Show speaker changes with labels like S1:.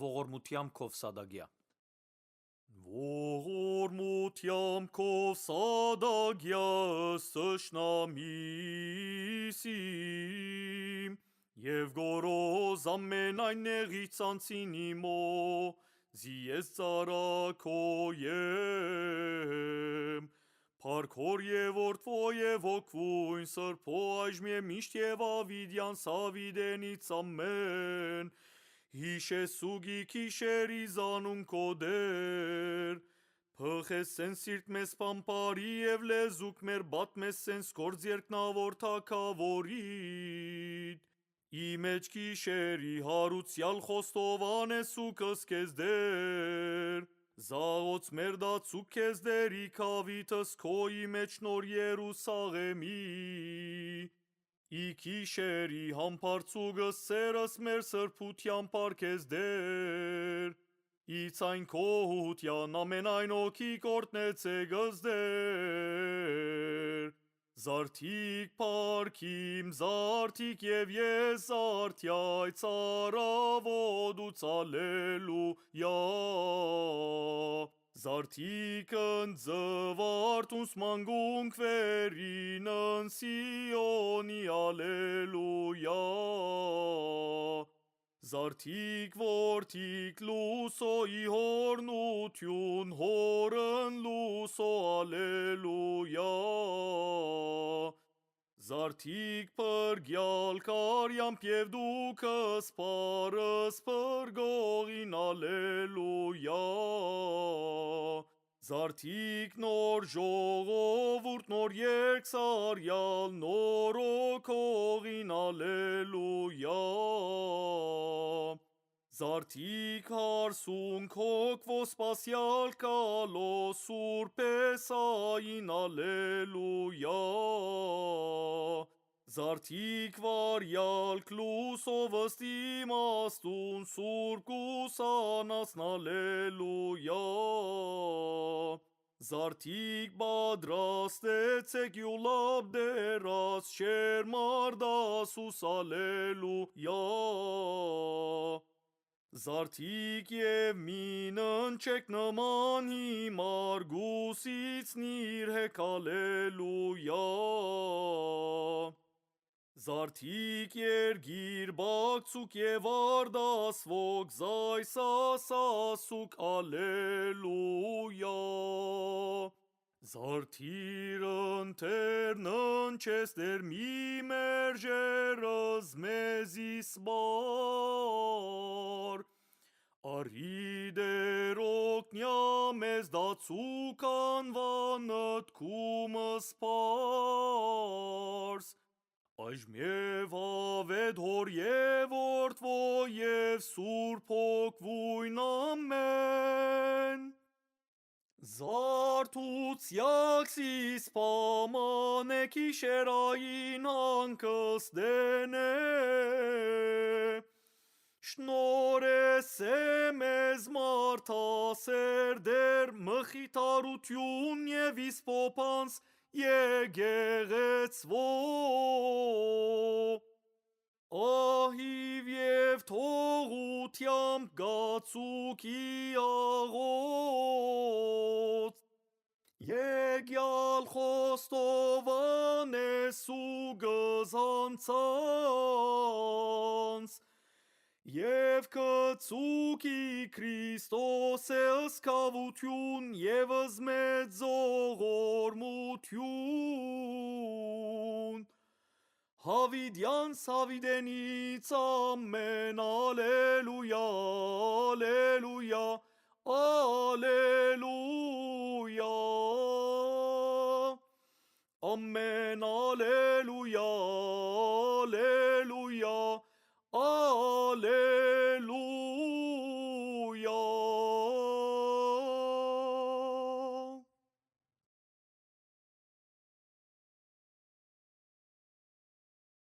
S1: Ողորմությամբ Քովսադագյա Ողորմությամբ Քովսադագյա Սշնամիսիմ Եվ գորոզ ամենայն նեղից անցինիմո Զիես ծարակոյեմ Փարքոր եւ որդվո եւ ոգվույն սրբո այժմե միշտ եւ ավիդյան սավիդենից ամեն Հիշեսուգի քիշերի զանուն կոդեր Փխեսեն սիրտ մեզ պամպարի եւ լեզուկ մեր բատ մեզ սենց կորձ երկնավոր թակավորիդ Ի մեջ քիշերի հարուցյալ խոստովան ես ու կսկես դեր Զաղոց մեր դացու քեզ դերի քավիթս քոյի մեջ նոր Երուսաղեմի Ի քիշերի համբարձուգս սերս մեր սրբության պարքես դեր Ից այն քոհության ամենայն օքի կորտնեցեգս դեր Զարթիկ պարքիմ զարթիկ եւ ես զարթյայ ծարավոդուց ալելույա Զարթիկն ձվարտունս մանգունք վերինն Սիոնի ալելույա Զարթիկ որդիկ լուսոյի հորնություն հորն լուսո ալելույա Զարթիկ պրգյալ կարյամp եւ դուքս պարս պրգողին ալելույա Զարթիկ նոր ժողովուրդ նոր երկսարյալ նոր օքողին ալելույա Զարթիկ հարսունք հոգվո սպասյալ կալո սուրբ Էսային ալելույա Զարթիկ վարյալ կլուսով ըստիմաստուն սուրբ կուսանասն ալելույա Զարթիկ բադրաստեցեք յուլապ դերաս շերմարդասուս ալելույա Զարթիկ եւ մինն չեք նման հիմար գուսից նիր հեք ալելույա Զարթիկ երգիր բակցուկ եւ արդասվոք զայսասասուկ ալելույա Զարթիր ընթերնն չես դեր մի մերժերս մեզիս բար Արիդեր օգնյա մեզ դացուկ անվանըտ կումս պարս Այժմև ավետ հոր և որդվո և սուրբ հոգվույն ամեն Զարթուցյակսիս պամանե քիշերային հանգստենե Շնորհեսե մեզ մարդասեր դեր մխիթարություն և իսպոպանց եկեղեցվո Ահիվ և թողությամբ գացուկի աղոց Եկյալ խոստովանես ու գզանցանց Եվ կծուկի Քրիստոս է ըսկավություն և ըզմեծ ողորմություն Հավիդյան սավիդենից ամեն ալելույա, ալելույա, ալելույա Ամեն ալելույա